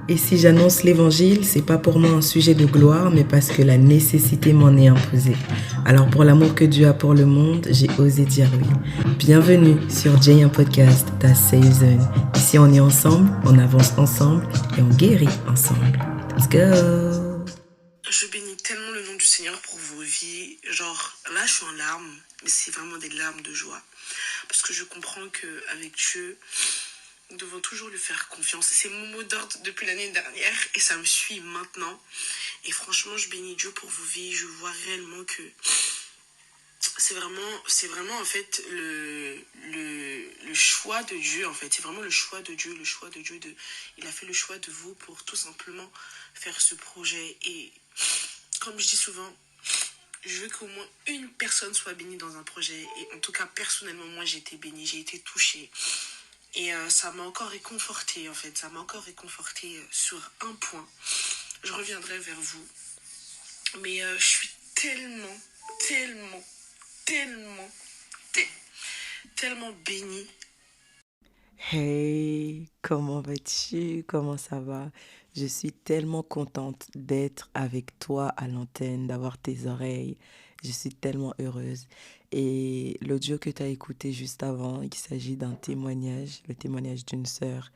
Et si j'annonce l'évangile, c'est pas pour moi un sujet de gloire, mais parce que la nécessité m'en est imposée. Alors pour l'amour que Dieu a pour le monde, j'ai osé dire oui. Bienvenue sur Jay, un podcast, ta safe zone. Ici on est ensemble, on avance ensemble et on guérit ensemble. Let's go! Je bénis tellement le nom du Seigneur pour vos vies. Genre, là, je suis en larmes, mais c'est vraiment des larmes de joie. Parce que je comprends qu'avec Dieu, nous devons toujours lui faire confiance. C'est mon mot d'ordre depuis l'année dernière et ça me suit maintenant. Et franchement, je bénis Dieu pour vos vies. Je vois réellement que c'est vraiment en fait le choix de Dieu en fait. C'est vraiment le choix de Dieu, il a fait le choix de vous pour tout simplement faire ce projet. Et comme je dis souvent, je veux qu'au moins une personne soit bénie dans un projet. Et en tout cas, personnellement, moi, j'ai été bénie, j'ai été touchée. Et ça m'a encore réconfortée, en fait. Ça m'a encore réconfortée sur un point. Je reviendrai vers vous. Mais je suis tellement, tellement, tellement, tellement bénie. Hey, comment vas-tu? Comment ça va? Je suis tellement contente d'être avec toi à l'antenne, d'avoir tes oreilles. Je suis tellement heureuse. Et l'audio que tu as écouté juste avant, il s'agit d'un témoignage, le témoignage d'une sœur.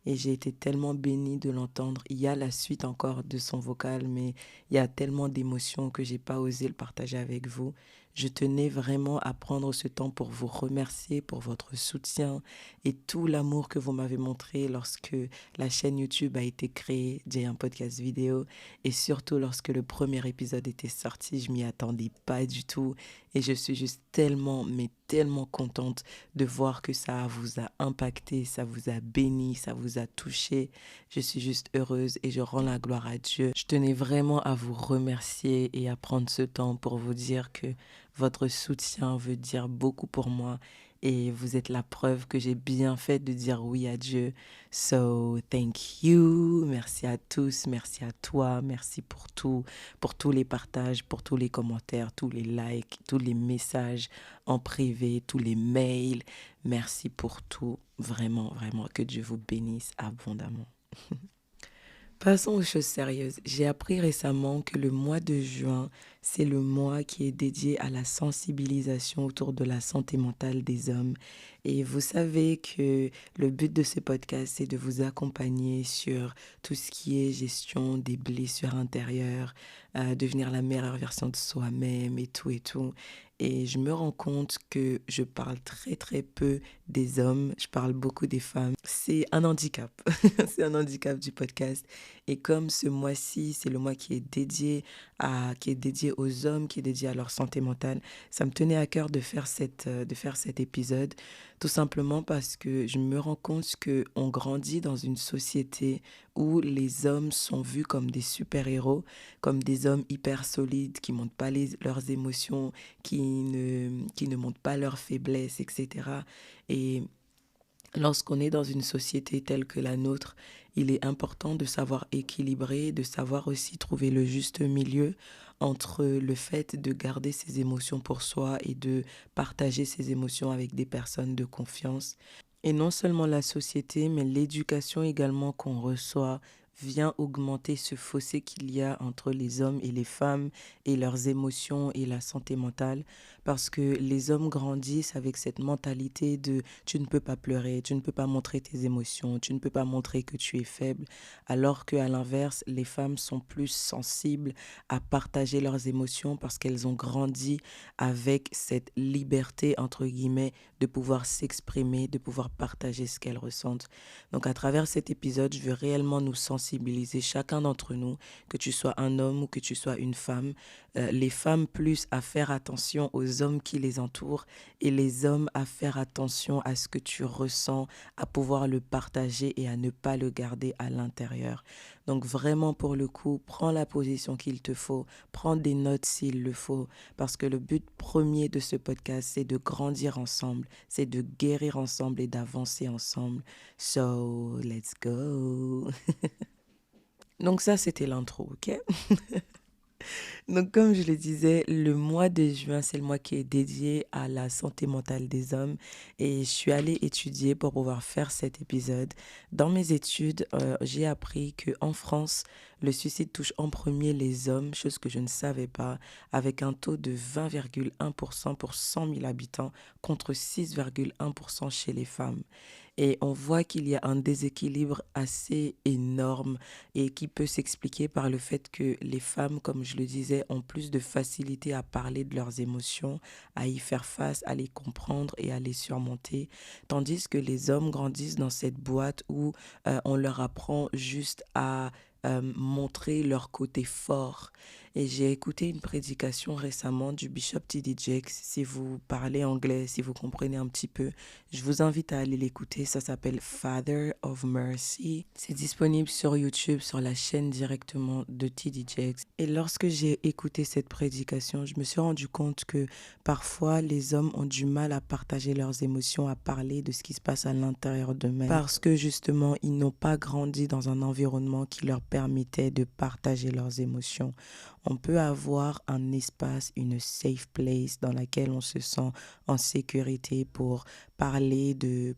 Et j'ai été tellement bénie de l'entendre. Il y a la suite encore de son vocal, mais il y a tellement d'émotions que j'ai pas osé le partager avec vous. Je tenais vraiment à prendre ce temps pour vous remercier pour votre soutien et tout l'amour que vous m'avez montré lorsque la chaîne YouTube a été créée, j'ai un podcast vidéo, et surtout lorsque le premier épisode était sorti, je m'y attendais pas du tout et je suis juste tellement, mais tellement contente de voir que ça vous a impacté, ça vous a béni, ça vous a touché. Je suis juste heureuse et je rends la gloire à Dieu. Je tenais vraiment à vous remercier et à prendre ce temps pour vous dire que votre soutien veut dire beaucoup pour moi et vous êtes la preuve que j'ai bien fait de dire oui à Dieu. So, thank you. Merci à tous. Merci à toi. Merci pour tous les partages, pour tous les commentaires, tous les likes, tous les messages en privé, tous les mails. Merci pour tout. Vraiment, vraiment, que Dieu vous bénisse abondamment. Passons aux choses sérieuses. J'ai appris récemment que le mois de juin, c'est le mois qui est dédié à la sensibilisation autour de la santé mentale des hommes. Et vous savez que le but de ce podcast, c'est de vous accompagner sur tout ce qui est gestion des blessures intérieures, devenir la meilleure version de soi-même et tout et tout. Et je me rends compte que je parle très très peu des hommes, je parle beaucoup des femmes. C'est un handicap, c'est un handicap du podcast. Et comme ce mois-ci, c'est le mois qui est dédié aux hommes, qui est dédié à leur santé mentale, ça me tenait à cœur de faire cet épisode, tout simplement parce que je me rends compte qu'on grandit dans une société où les hommes sont vus comme des super-héros, comme des hommes hyper solides qui ne montrent pas leurs émotions, qui ne montrent pas leurs faiblesses, etc. Et lorsqu'on est dans une société telle que la nôtre, il est important de savoir équilibrer, de savoir aussi trouver le juste milieu entre le fait de garder ses émotions pour soi et de partager ses émotions avec des personnes de confiance. Et non seulement la société, mais l'éducation également qu'on reçoit vient augmenter ce fossé qu'il y a entre les hommes et les femmes et leurs émotions et la santé mentale parce que les hommes grandissent avec cette mentalité de tu ne peux pas pleurer, tu ne peux pas montrer tes émotions, tu ne peux pas montrer que tu es faible alors qu'à l'inverse, les femmes sont plus sensibles à partager leurs émotions parce qu'elles ont grandi avec cette liberté entre guillemets de pouvoir s'exprimer, de pouvoir partager ce qu'elles ressentent. Donc à travers cet épisode, je veux réellement nous sensibiliser, chacun d'entre nous, que tu sois un homme ou que tu sois une femme, les femmes plus à faire attention aux hommes qui les entourent et les hommes à faire attention à ce que tu ressens, à pouvoir le partager et à ne pas le garder à l'intérieur. Donc vraiment pour le coup, prends la position qu'il te faut, prends des notes s'il le faut, parce que le but premier de ce podcast, c'est de grandir ensemble, c'est de guérir ensemble et d'avancer ensemble. So, let's go. Donc ça, c'était l'intro, ok? Donc, comme je le disais, le mois de juin, c'est le mois qui est dédié à la santé mentale des hommes. Et je suis allée étudier pour pouvoir faire cet épisode. Dans mes études, j'ai appris qu'en France, le suicide touche en premier les hommes, chose que je ne savais pas, avec un taux de 20,1% pour 100 000 habitants contre 6,1% chez les femmes. Et on voit qu'il y a un déséquilibre assez énorme et qui peut s'expliquer par le fait que les femmes, comme je le disais, ont plus de facilité à parler de leurs émotions, à y faire face, à les comprendre et à les surmonter, tandis que les hommes grandissent dans cette boîte où on leur apprend juste à montrer leur côté fort. Et j'ai écouté une prédication récemment du Bishop T.D. Jakes. Si vous parlez anglais, si vous comprenez un petit peu, je vous invite à aller l'écouter. Ça s'appelle Father of Mercy. C'est disponible sur YouTube, sur la chaîne directement de T.D. Jakes. Et lorsque j'ai écouté cette prédication, je me suis rendu compte que parfois les hommes ont du mal à partager leurs émotions, à parler de ce qui se passe à l'intérieur d'eux-mêmes. Parce que justement, ils n'ont pas grandi dans un environnement qui leur permettait de partager leurs émotions. On peut avoir un espace, une safe place dans laquelle on se sent en sécurité pour parler de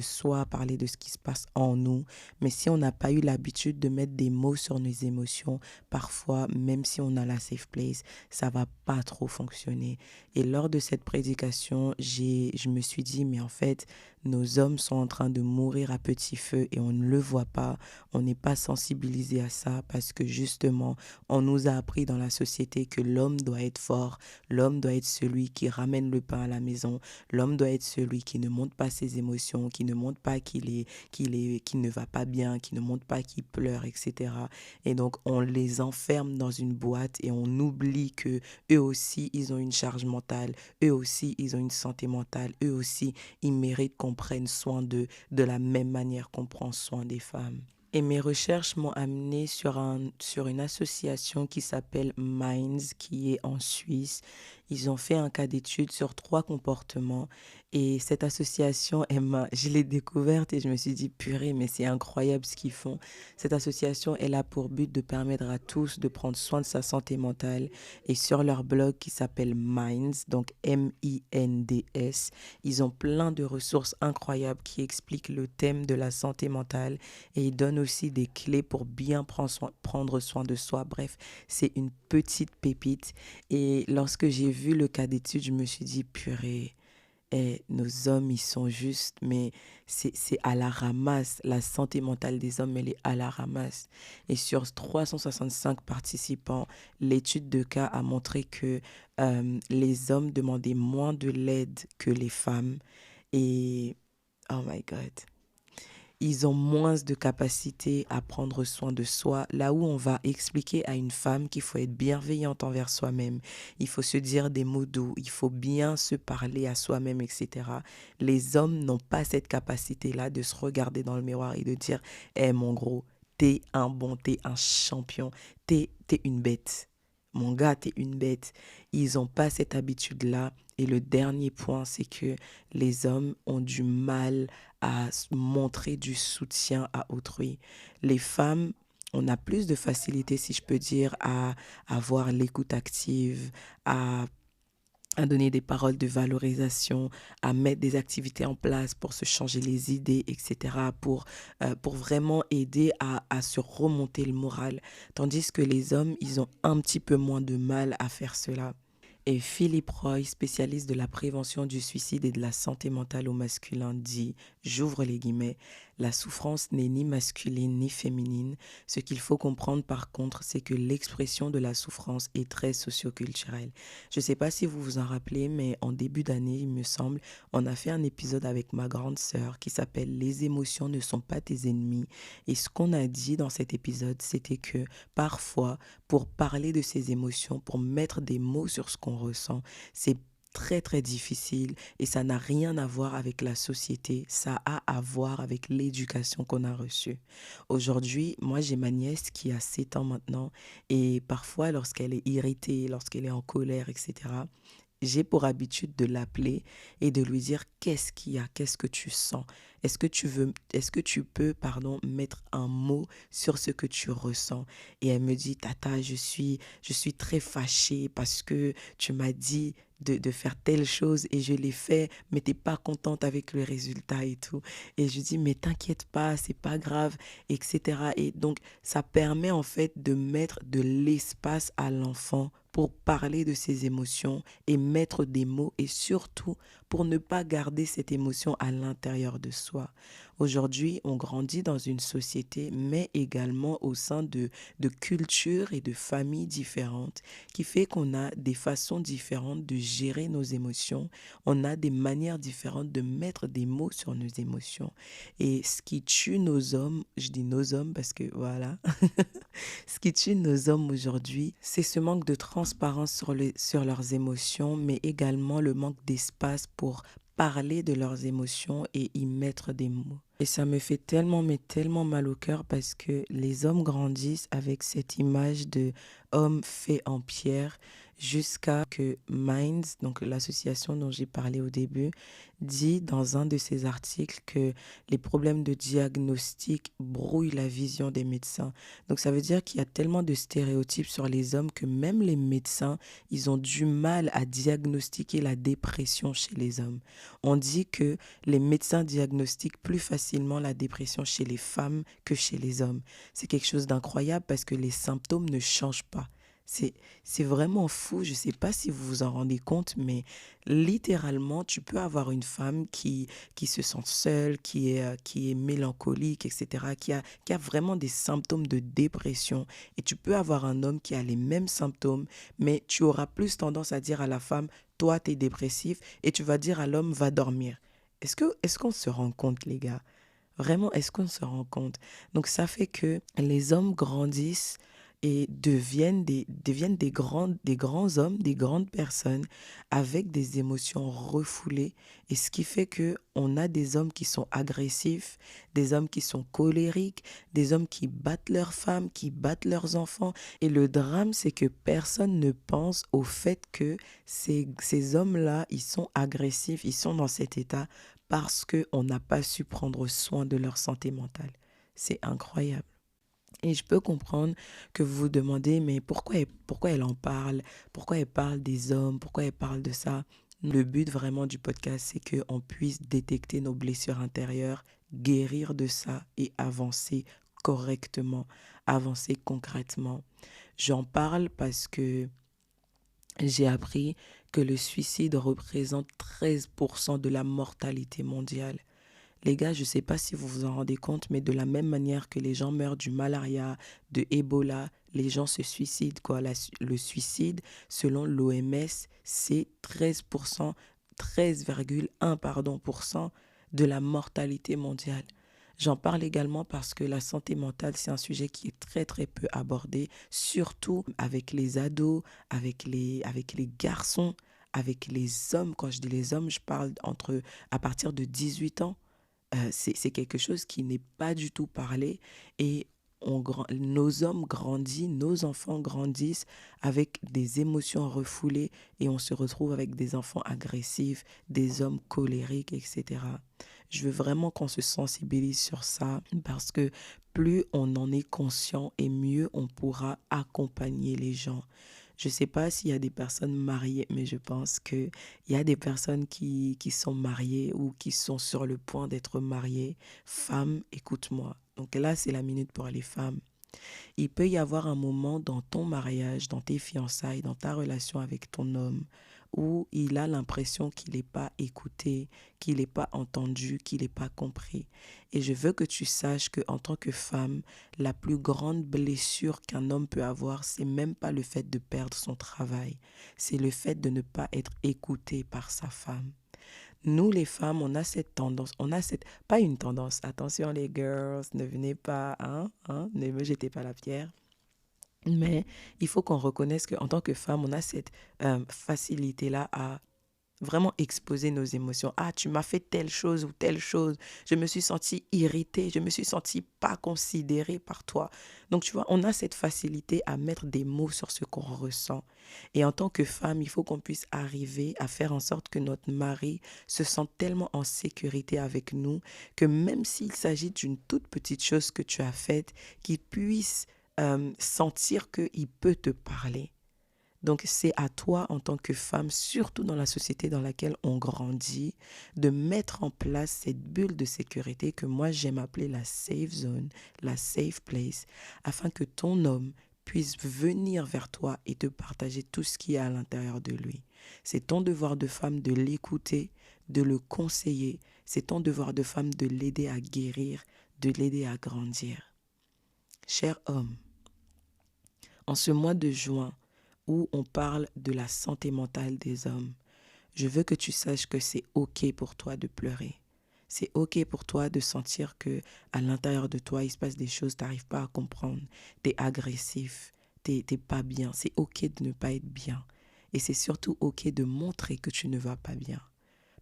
soi, parler de ce qui se passe en nous. Mais si on n'a pas eu l'habitude de mettre des mots sur nos émotions, parfois, même si on a la safe place, ça va pas trop fonctionner. Et lors de cette prédication, je me suis dit, mais en fait, nos hommes sont en train de mourir à petit feu et on ne le voit pas. On n'est pas sensibilisé à ça parce que justement, on nous a appris dans la société que l'homme doit être fort, l'homme doit être celui qui ramène le pain à la maison, l'homme doit être celui qui ne montre pas ses émotions, qui ne montre pas qu'il ne va pas bien, qui ne montre pas qu'il pleure, etc. Et donc, on les enferme dans une boîte et on oublie que eux aussi, ils ont une charge mentale, eux aussi, ils ont une santé mentale, eux aussi, ils méritent qu'on prenne soin d'eux de la même manière qu'on prend soin des femmes. Et mes recherches m'ont amené sur une association qui s'appelle Minds, qui est en Suisse. Ils ont fait un cas d'étude sur 3 comportements. Et cette association, je l'ai découverte et je me suis dit, purée, mais c'est incroyable ce qu'ils font. Cette association, elle a pour but de permettre à tous de prendre soin de sa santé mentale. Et sur leur blog qui s'appelle Minds, donc M-I-N-D-S, ils ont plein de ressources incroyables qui expliquent le thème de la santé mentale et ils donnent aussi des clés pour bien prendre soin de soi. Bref, c'est une petite pépite. Et lorsque j'ai vu le cas d'étude, je me suis dit, purée, nos hommes, ils sont justes, mais c'est à la ramasse. La santé mentale des hommes, elle est à la ramasse. Et sur 365 participants, l'étude de cas a montré que les hommes demandaient moins de l'aide que les femmes. Et, oh my God. Ils ont moins de capacité à prendre soin de soi, là où on va expliquer à une femme qu'il faut être bienveillante envers soi-même, il faut se dire des mots doux, il faut bien se parler à soi-même, etc. Les hommes n'ont pas cette capacité-là de se regarder dans le miroir et de dire « Eh mon gros, t'es un bon, t'es un champion, t'es une bête. Mon gars, t'es une bête. » Ils n'ont pas cette habitude-là. Et le dernier point, c'est que les hommes ont du mal à montrer du soutien à autrui. Les femmes, on a plus de facilité, si je peux dire, à avoir l'écoute active, à donner des paroles de valorisation, à mettre des activités en place pour se changer les idées, etc., pour vraiment aider à se remonter le moral. Tandis que les hommes, ils ont un petit peu moins de mal à faire cela. Et Philippe Roy, spécialiste de la prévention du suicide et de la santé mentale au masculin, dit, j'ouvre les guillemets, la souffrance n'est ni masculine ni féminine. Ce qu'il faut comprendre par contre, c'est que l'expression de la souffrance est très socioculturelle. Je ne sais pas si vous vous en rappelez, mais en début d'année, il me semble, on a fait un épisode avec ma grande sœur qui s'appelle Les émotions ne sont pas tes ennemis. Et ce qu'on a dit dans cet épisode, c'était que parfois, pour parler de ses émotions, pour mettre des mots sur ce qu'on ressent, c'est très très difficile et ça n'a rien à voir avec la société, ça a à voir avec l'éducation qu'on a reçue. Aujourd'hui, moi j'ai ma nièce qui a 7 ans maintenant et parfois lorsqu'elle est irritée, lorsqu'elle est en colère, etc., j'ai pour habitude de l'appeler et de lui dire qu'est-ce qu'il y a, qu'est-ce que tu sens. Est-ce que tu peux, pardon, mettre un mot sur ce que tu ressens? Et elle me dit, Tata, je suis très fâchée parce que tu m'as dit de faire telle chose et je l'ai fait, mais t'es pas contente avec le résultat et tout. Et je dis, mais t'inquiète pas, c'est pas grave, etc. Et donc, ça permet en fait de mettre de l'espace à l'enfant pour parler de ses émotions et mettre des mots et surtout pour ne pas garder cette émotion à l'intérieur de soi. Aujourd'hui, on grandit dans une société, mais également au sein de cultures et de familles différentes, qui fait qu'on a des façons différentes de gérer nos émotions, on a des manières différentes de mettre des mots sur nos émotions. Et ce qui tue nos hommes, je dis nos hommes parce que voilà, ce qui tue nos hommes aujourd'hui, c'est ce manque de transparence sur leurs émotions, mais également le manque d'espace pour parler de leurs émotions et y mettre des mots. Et ça me fait tellement, mais tellement mal au cœur parce que les hommes grandissent avec cette image de homme fait en pierre jusqu'à que Minds, donc l'association dont j'ai parlé au début, dit dans un de ses articles que les problèmes de diagnostic brouillent la vision des médecins. Donc ça veut dire qu'il y a tellement de stéréotypes sur les hommes que même les médecins, ils ont du mal à diagnostiquer la dépression chez les hommes. On dit que les médecins diagnostiquent plus facilement la dépression chez les femmes que chez les hommes. C'est quelque chose d'incroyable parce que les symptômes ne changent pas. C'est vraiment fou, je ne sais pas si vous vous en rendez compte, mais littéralement, tu peux avoir une femme qui se sent seule, qui est mélancolique, etc., qui a vraiment des symptômes de dépression. Et tu peux avoir un homme qui a les mêmes symptômes, mais tu auras plus tendance à dire à la femme, toi, tu es dépressif, et tu vas dire à l'homme, va dormir. Est-ce qu'on se rend compte, les gars? Vraiment, est-ce qu'on se rend compte? Donc, ça fait que les hommes grandissent et deviennent des grands hommes, des grandes personnes avec des émotions refoulées. Et ce qui fait que on a des hommes qui sont agressifs, des hommes qui sont colériques, des hommes qui battent leurs femmes, qui battent leurs enfants. Et le drame, c'est que personne ne pense au fait que ces hommes-là, ils sont agressifs, ils sont dans cet état parce qu'on n'a pas su prendre soin de leur santé mentale. C'est incroyable. Et je peux comprendre que vous vous demandez, mais pourquoi elle en parle? Pourquoi elle parle des hommes? Pourquoi elle parle de ça? Le but vraiment du podcast, c'est qu'on puisse détecter nos blessures intérieures, guérir de ça et avancer correctement, avancer concrètement. J'en parle parce que j'ai appris que le suicide représente 13% de la mortalité mondiale. Les gars, je ne sais pas si vous vous en rendez compte, mais de la même manière que les gens meurent du malaria, de Ebola, les gens se suicident, quoi. Le suicide, selon l'OMS, c'est 13%, 13,1 pardon, pour cent de la mortalité mondiale. J'en parle également parce que la santé mentale, c'est un sujet qui est très très peu abordé, surtout avec les ados, avec les garçons, avec les hommes. Quand je dis les hommes, je parle à partir de 18 ans. C'est quelque chose qui n'est pas du tout parlé et nos hommes grandissent, nos enfants grandissent avec des émotions refoulées et on se retrouve avec des enfants agressifs, des hommes colériques, etc. Je veux vraiment qu'on se sensibilise sur ça parce que plus on en est conscient et mieux on pourra accompagner les gens. Je ne sais pas s'il y a des personnes mariées, mais je pense qu'il y a des personnes qui sont mariées ou qui sont sur le point d'être mariées. Femmes, écoute-moi. Donc là, c'est la minute pour les femmes. Il peut y avoir un moment dans ton mariage, dans tes fiançailles, dans ta relation avec ton homme, où il a l'impression qu'il n'est pas écouté, qu'il n'est pas entendu, qu'il n'est pas compris. Et je veux que tu saches qu'en tant que femme, la plus grande blessure qu'un homme peut avoir, c'est même pas le fait de perdre son travail, c'est le fait de ne pas être écouté par sa femme. Nous, les femmes, on a cette tendance, pas une tendance, attention les girls, ne venez pas, ne me jetez pas la pierre. Mais il faut qu'on reconnaisse qu'en tant que femme, on a cette facilité-là à Vraiment exposer nos émotions. Ah, tu m'as fait telle chose ou telle chose. Je me suis sentie irritée. Je me suis sentie pas considérée par toi. Donc, tu vois, on a cette facilité à mettre des mots sur ce qu'on ressent. Et en tant que femme, il faut qu'on puisse arriver à faire en sorte que notre mari se sente tellement en sécurité avec nous que même s'il s'agit d'une toute petite chose que tu as faite, qu'il puisse sentir qu'il peut te parler. Donc, c'est à toi en tant que femme, surtout dans la société dans laquelle on grandit, de mettre en place cette bulle de sécurité que moi j'aime appeler la safe zone, la safe place, afin que ton homme puisse venir vers toi et te partager tout ce qu'il y a à l'intérieur de lui. C'est ton devoir de femme de l'écouter, de le conseiller. C'est ton devoir de femme de l'aider à guérir, de l'aider à grandir. Cher homme, en ce mois de juin, où on parle de la santé mentale des hommes, je veux que tu saches que c'est OK pour toi de pleurer. C'est OK pour toi de sentir que à l'intérieur de toi, il se passe des choses, tu n'arrives pas à comprendre. Tu es agressif, tu n'es pas bien. C'est OK de ne pas être bien. Et c'est surtout OK de montrer que tu ne vas pas bien.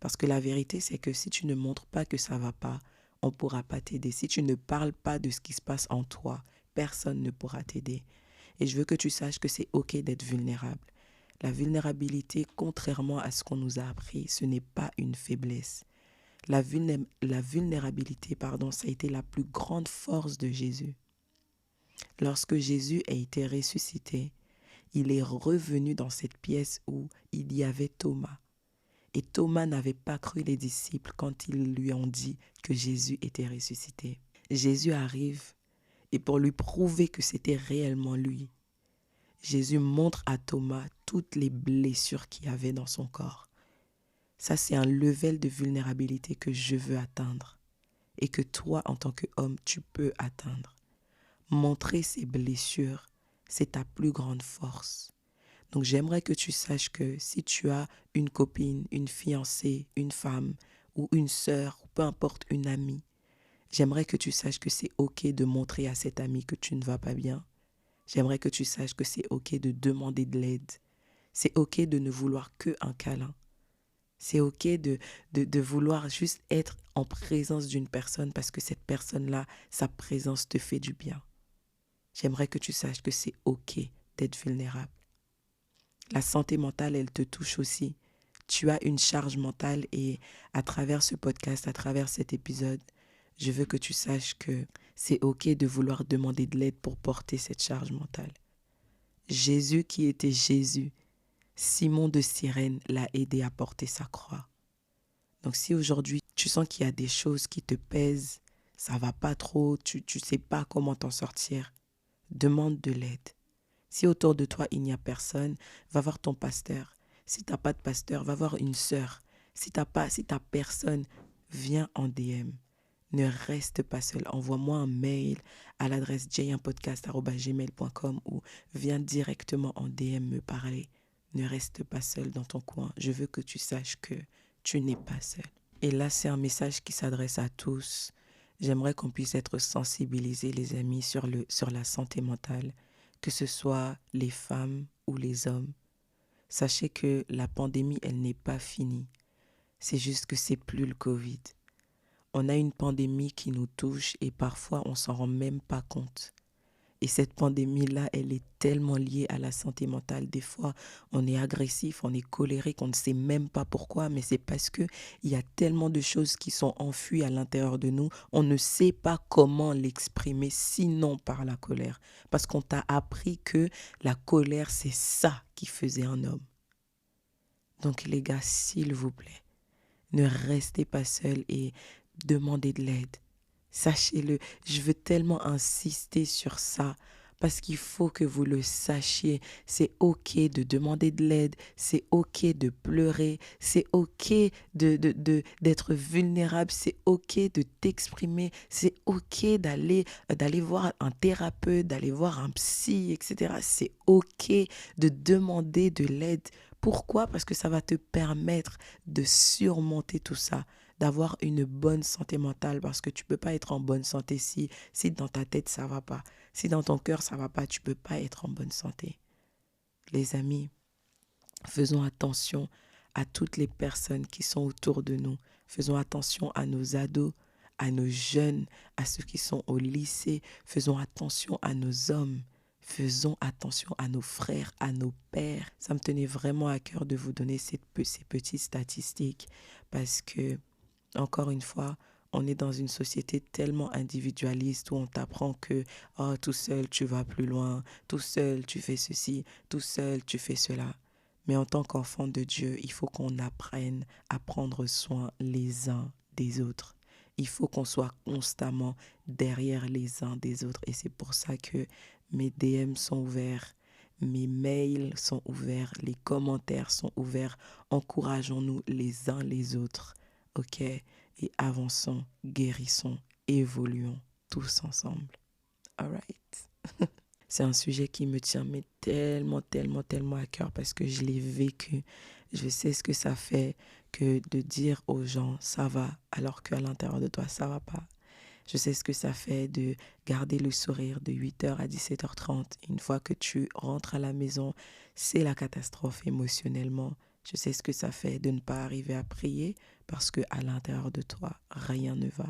Parce que la vérité, c'est que si tu ne montres pas que ça ne va pas, on ne pourra pas t'aider. Si tu ne parles pas de ce qui se passe en toi, personne ne pourra t'aider. Et je veux que tu saches que c'est OK d'être vulnérable. La vulnérabilité, contrairement à ce qu'on nous a appris, ce n'est pas une faiblesse. La vulnérabilité, ça a été la plus grande force de Jésus. Lorsque Jésus a été ressuscité, il est revenu dans cette pièce où il y avait Thomas. Et Thomas n'avait pas cru les disciples quand ils lui ont dit que Jésus était ressuscité. Jésus arrive et pour lui prouver que c'était réellement lui, Jésus montre à Thomas toutes les blessures qu'il y avait dans son corps. Ça, c'est un level de vulnérabilité que je veux atteindre et que toi, en tant qu'homme, tu peux atteindre. Montrer ces blessures, c'est ta plus grande force. Donc, j'aimerais que tu saches que si tu as une copine, une fiancée, une femme ou une sœur, ou peu importe, une amie, j'aimerais que tu saches que c'est OK de montrer à cette amie que tu ne vas pas bien. J'aimerais que tu saches que c'est OK de demander de l'aide. C'est OK de ne vouloir qu'un câlin. C'est OK de vouloir juste être en présence d'une personne parce que cette personne-là, sa présence te fait du bien. J'aimerais que tu saches que c'est OK d'être vulnérable. La santé mentale, elle te touche aussi. Tu as une charge mentale et à travers ce podcast, à travers cet épisode, je veux que tu saches que c'est OK de vouloir demander de l'aide pour porter cette charge mentale. Jésus qui était Jésus, Simon de Cyrène l'a aidé à porter sa croix. Donc si aujourd'hui tu sens qu'il y a des choses qui te pèsent, ça va pas trop, tu sais pas comment t'en sortir, demande de l'aide. Si autour de toi il n'y a personne, va voir ton pasteur. Si t'as pas de pasteur, va voir une sœur. Si t'as personne, viens en DM. Ne reste pas seul. Envoie-moi un mail à l'adresse jayenpodcast@gmail.com ou viens directement en DM me parler. Ne reste pas seul dans ton coin. Je veux que tu saches que tu n'es pas seul. Et là, c'est un message qui s'adresse à tous. J'aimerais qu'on puisse être sensibilisés, les amis, sur la santé mentale, que ce soit les femmes ou les hommes. Sachez que la pandémie, elle n'est pas finie. C'est juste que c'est plus le Covid. On a une pandémie qui nous touche et parfois on s'en rend même pas compte. Et cette pandémie-là, elle est tellement liée à la santé mentale. Des fois, on est agressif, on est colérique, on ne sait même pas pourquoi, mais c'est parce qu'il y a tellement de choses qui sont enfuies à l'intérieur de nous. On ne sait pas comment l'exprimer, sinon par la colère. Parce qu'on t'a appris que la colère, c'est ça qui faisait un homme. Donc les gars, s'il vous plaît, ne restez pas seuls et demandez de l'aide. Sachez-le, je veux tellement insister sur ça parce qu'il faut que vous le sachiez. C'est OK de demander de l'aide, c'est OK de pleurer, c'est OK d'être vulnérable, c'est OK de t'exprimer, c'est OK d'aller voir un thérapeute, d'aller voir un psy, etc. C'est OK de demander de l'aide. Pourquoi? Parce que ça va te permettre de surmonter tout ça, d'avoir une bonne santé mentale parce que tu peux pas être en bonne santé si dans ta tête ça va pas. Si dans ton cœur ça va pas, tu peux pas être en bonne santé. Les amis, faisons attention à toutes les personnes qui sont autour de nous. Faisons attention à nos ados, à nos jeunes, à ceux qui sont au lycée. Faisons attention à nos hommes. Faisons attention à nos frères, à nos pères. Ça me tenait vraiment à cœur de vous donner ces petites statistiques parce que, encore une fois, on est dans une société tellement individualiste où on t'apprend que tout seul tu vas plus loin, tout seul tu fais ceci, tout seul tu fais cela. Mais en tant qu'enfant de Dieu, il faut qu'on apprenne à prendre soin les uns des autres. Il faut qu'on soit constamment derrière les uns des autres. Et c'est pour ça que mes DM sont ouverts, mes mails sont ouverts, les commentaires sont ouverts. Encourageons-nous les uns les autres. OK? Et avançons, guérissons, évoluons tous ensemble. All right? C'est un sujet qui me tient mais tellement, tellement, tellement à cœur parce que je l'ai vécu. Je sais ce que ça fait que de dire aux gens ça va alors qu'à l'intérieur de toi ça va pas. Je sais ce que ça fait de garder le sourire de 8h à 17h30. Une fois que tu rentres à la maison, c'est la catastrophe émotionnellement. Je sais ce que ça fait de ne pas arriver à prier parce qu'à l'intérieur de toi, rien ne va.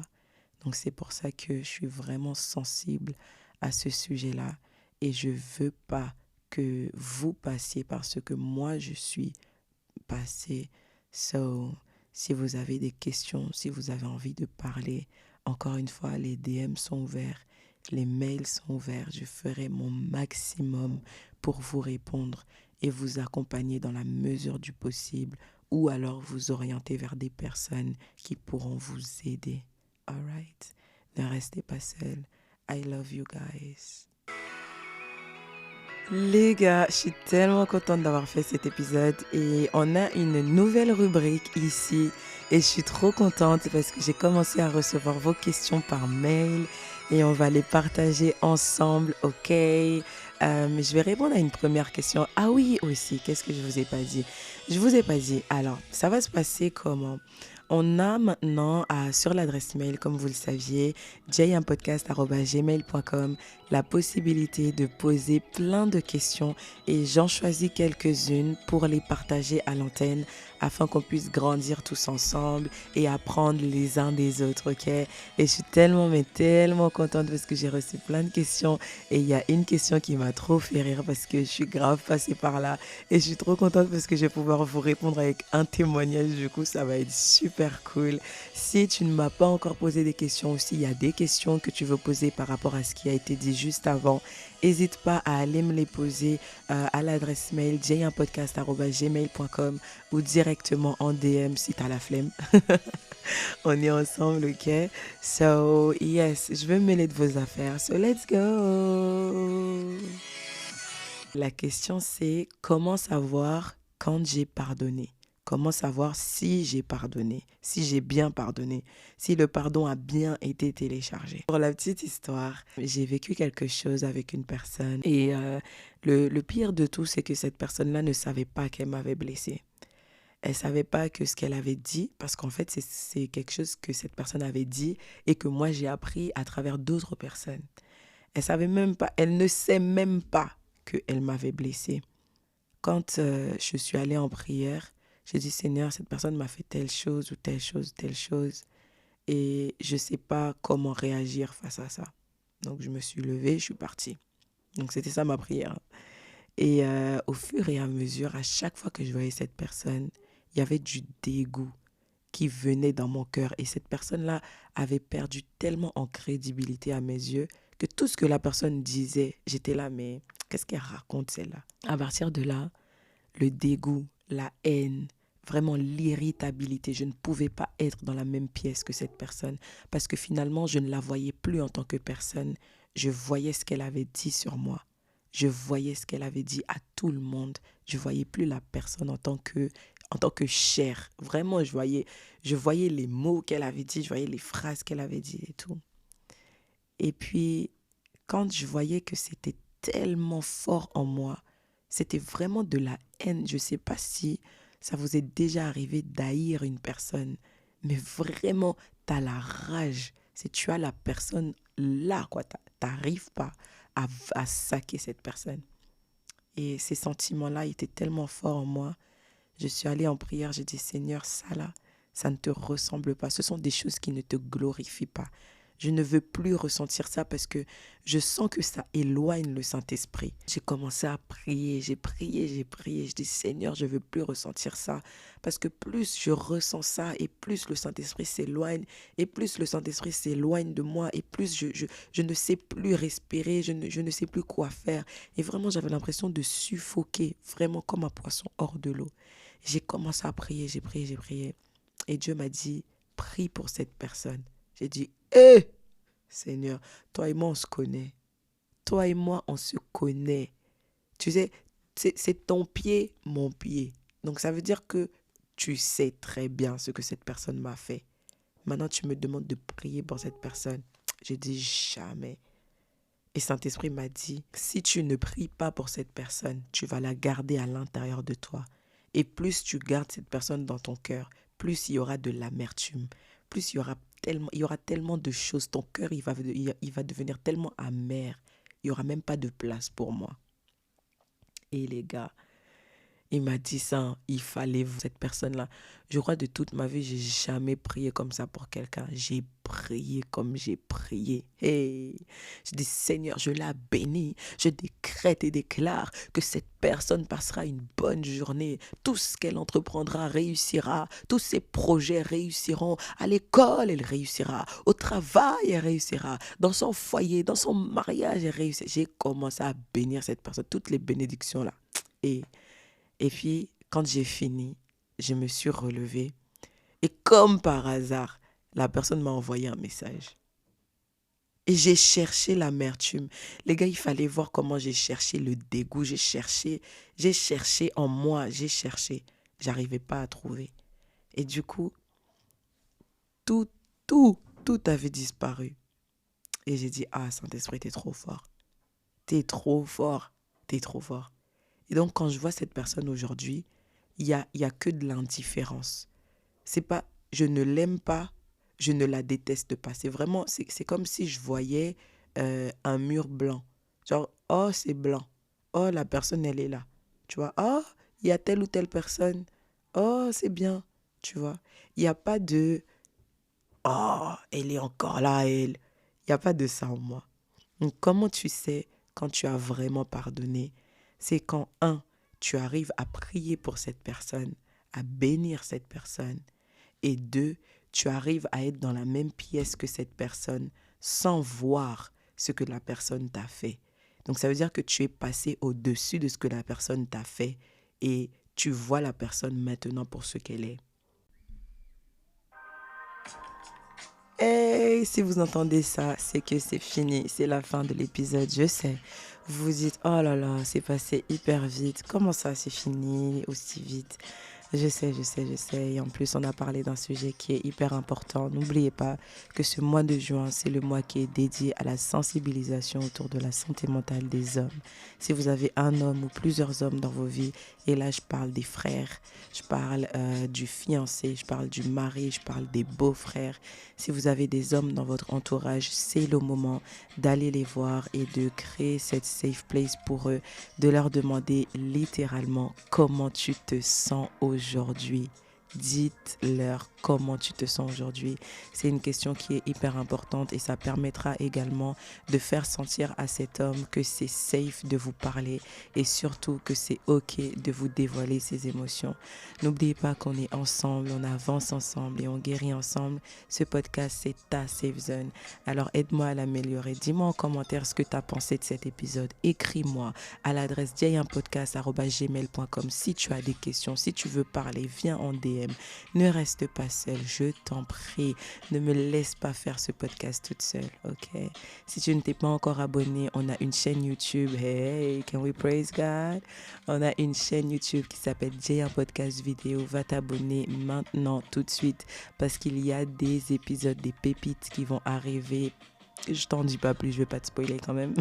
Donc c'est pour ça que je suis vraiment sensible à ce sujet-là et je veux pas que vous passiez par ce que moi je suis passé. So, si vous avez des questions, si vous avez envie de parler, encore une fois, les DM sont ouverts, les mails sont ouverts. Je ferai mon maximum pour vous répondre et vous accompagner dans la mesure du possible ou alors vous orienter vers des personnes qui pourront vous aider. Alright? Ne restez pas seul. I love you guys. Les gars, je suis tellement contente d'avoir fait cet épisode et on a une nouvelle rubrique ici et je suis trop contente parce que j'ai commencé à recevoir vos questions par mail et on va les partager ensemble, ok? Je vais répondre à une première question. Ah oui, aussi, qu'est-ce que je vous ai pas dit? Je vous ai pas dit. Alors, ça va se passer comment? On a maintenant sur l'adresse mail, comme vous le saviez, jayampodcast@gmail.com, la possibilité de poser plein de questions et j'en choisis quelques-unes pour les partager à l'antenne afin qu'on puisse grandir tous ensemble et apprendre les uns des autres, ok? Et je suis tellement, mais tellement contente parce que j'ai reçu plein de questions et il y a une question qui m'a trop fait rire parce que je suis grave passée par là et je suis trop contente parce que je vais pouvoir vous répondre avec un témoignage. Du coup, ça va être super cool. Si tu ne m'as pas encore posé des questions aussi, il y a des questions que tu veux poser par rapport à ce qui a été dit juste avant, n'hésite pas à aller me les poser à l'adresse mail jayampodcast@gmail.com ou directement en DM si tu as la flemme. On est ensemble, ok? So, yes, je veux me mêler de vos affaires. So, let's go! La question, c'est comment savoir quand j'ai pardonné? Comment savoir si j'ai pardonné, si j'ai bien pardonné, si le pardon a bien été téléchargé. Pour la petite histoire, j'ai vécu quelque chose avec une personne et le pire de tout, c'est que cette personne-là ne savait pas qu'elle m'avait blessée. Elle ne savait pas que ce qu'elle avait dit, parce qu'en fait, c'est quelque chose que cette personne avait dit et que moi, j'ai appris à travers d'autres personnes. Elle savait même pas, elle ne sait même pas qu'elle m'avait blessée. Quand je suis allée en prière, j'ai dit, Seigneur, cette personne m'a fait telle chose ou telle chose, telle chose. Et je ne sais pas comment réagir face à ça. Donc, je me suis levée, je suis partie. Donc, c'était ça ma prière. Et au fur et à mesure, à chaque fois que je voyais cette personne, il y avait du dégoût qui venait dans mon cœur. Et cette personne-là avait perdu tellement en crédibilité à mes yeux que tout ce que la personne disait, j'étais là, mais qu'est-ce qu'elle raconte celle-là? À partir de là, le dégoût, la haine, vraiment l'irritabilité, je ne pouvais pas être dans la même pièce que cette personne parce que finalement, je ne la voyais plus en tant que personne. Je voyais ce qu'elle avait dit sur moi. Je voyais ce qu'elle avait dit à tout le monde. Je ne voyais plus la personne en tant que chair. Vraiment, je voyais les mots qu'elle avait dit, je voyais les phrases qu'elle avait dit et tout. Et puis, quand je voyais que c'était tellement fort en moi, c'était vraiment de la haine. Je ne sais pas si ça vous est déjà arrivé d'haïr une personne, mais vraiment, tu as la rage. Si tu as la personne là, quoi, tu n'arrives pas à saquer cette personne. Et ces sentiments-là étaient tellement forts en moi. Je suis allée en prière, j'ai dit, Seigneur, ça là, ça ne te ressemble pas. Ce sont des choses qui ne te glorifient pas. Je ne veux plus ressentir ça parce que je sens que ça éloigne le Saint-Esprit. J'ai commencé à prier, j'ai prié, j'ai prié. Je dis, Seigneur, je ne veux plus ressentir ça. Parce que plus je ressens ça et plus le Saint-Esprit s'éloigne, et plus le Saint-Esprit s'éloigne de moi, et plus je ne sais plus respirer, je ne sais plus quoi faire. Et vraiment, j'avais l'impression de suffoquer, vraiment comme un poisson hors de l'eau. J'ai commencé à prier, j'ai prié, j'ai prié. Et Dieu m'a dit, prie pour cette personne. J'ai dit, hé, Seigneur, toi et moi, on se connaît. Toi et moi, on se connaît. Tu sais, c'est ton pied, mon pied. Donc, ça veut dire que tu sais très bien ce que cette personne m'a fait. Maintenant, tu me demandes de prier pour cette personne. J'ai dit jamais. Et Saint-Esprit m'a dit, si tu ne pries pas pour cette personne, tu vas la garder à l'intérieur de toi. Et plus tu gardes cette personne dans ton cœur, plus il y aura de l'amertume, plus il y aura tellement de choses. Ton cœur, il va devenir tellement amer. Il n'y aura même pas de place pour moi. Et les gars, il m'a dit ça, hein, il fallait cette personne-là. Je crois de toute ma vie, j'ai jamais prié comme ça pour quelqu'un. J'ai prié comme j'ai prié. Hey, je dis Seigneur, je la bénis. Je décrète et déclare que cette personne passera une bonne journée. Tout ce qu'elle entreprendra réussira. Tous ses projets réussiront. À l'école, elle réussira. Au travail, elle réussira. Dans son foyer, dans son mariage, elle réussira. J'ai commencé à bénir cette personne. Toutes les bénédictions là. Et puis, quand j'ai fini, je me suis relevée. Et comme par hasard, la personne m'a envoyé un message. Et j'ai cherché l'amertume. Les gars, il fallait voir comment j'ai cherché le dégoût. J'ai cherché en moi, j'ai cherché. J'arrivais pas à trouver. Et du coup, tout avait disparu. Et j'ai dit, ah, Saint-Esprit, t'es trop fort. T'es trop fort. T'es trop fort. Et donc, quand je vois cette personne aujourd'hui, il y a que de l'indifférence. C'est pas, je ne l'aime pas, je ne la déteste pas. C'est vraiment, c'est comme si je voyais un mur blanc. Genre, oh, c'est blanc. Oh, la personne, elle est là. Tu vois, oh, il y a telle ou telle personne. Oh, c'est bien. Tu vois, il n'y a pas de, oh, elle est encore là, elle. Il n'y a pas de ça en moi. Donc, comment tu sais quand tu as vraiment pardonné? C'est quand, tu arrives à prier pour cette personne, à bénir cette personne. Et 2, tu arrives à être dans la même pièce que cette personne sans voir ce que la personne t'a fait. Donc, ça veut dire que tu es passé au-dessus de ce que la personne t'a fait et tu vois la personne maintenant pour ce qu'elle est. Hey, si vous entendez ça, c'est que c'est fini, c'est la fin de l'épisode, je sais. Vous vous dites, oh là là, c'est passé hyper vite, comment ça c'est fini aussi vite? Je sais, je sais, je sais. Et en plus, on a parlé d'un sujet qui est hyper important. N'oubliez pas que ce mois de juin, c'est le mois qui est dédié à la sensibilisation autour de la santé mentale des hommes. Si vous avez un homme ou plusieurs hommes dans vos vies, et là je parle des frères, je parle du fiancé, je parle du mari, je parle des beaux-frères. Si vous avez des hommes dans votre entourage, c'est le moment d'aller les voir et de créer cette safe place pour eux, de leur demander littéralement comment tu te sens aujourd'hui. Dites-leur comment tu te sens aujourd'hui. C'est une question qui est hyper importante et ça permettra également de faire sentir à cet homme que c'est safe de vous parler et surtout que c'est ok de vous dévoiler ses émotions. N'oubliez pas qu'on est ensemble, on avance ensemble et on guérit ensemble. Ce podcast, c'est ta safe zone. Alors aide-moi à l'améliorer. Dis-moi en commentaire ce que tu as pensé de cet épisode. Écris-moi à l'adresse diayenpodcast@gmail.com si tu as des questions, si tu veux parler, viens en DM. Ne reste pas seul, je t'en prie. Ne me laisse pas faire ce podcast toute seule, ok? Si tu ne t'es pas encore abonné, on a une chaîne YouTube. Hey, can we praise God? On a une chaîne YouTube qui s'appelle Jayen Podcast Vidéo. Va t'abonner maintenant, tout de suite, parce qu'il y a des épisodes, des pépites qui vont arriver. Je t'en dis pas plus, je vais pas te spoiler quand même.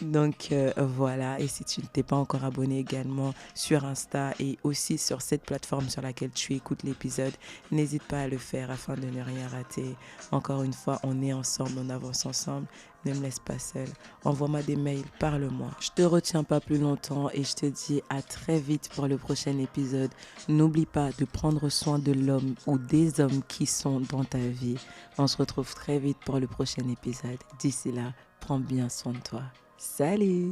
Donc voilà, et si tu ne t'es pas encore abonné également sur Insta et aussi sur cette plateforme sur laquelle tu écoutes l'épisode, n'hésite pas à le faire afin de ne rien rater. Encore une fois, on est ensemble, on avance ensemble. Ne me laisse pas seule. Envoie-moi des mails, parle-moi. Je te retiens pas plus longtemps et je te dis à très vite pour le prochain épisode. N'oublie pas de prendre soin de l'homme ou des hommes qui sont dans ta vie. On se retrouve très vite pour le prochain épisode. D'ici là, prends bien soin de toi. Salut!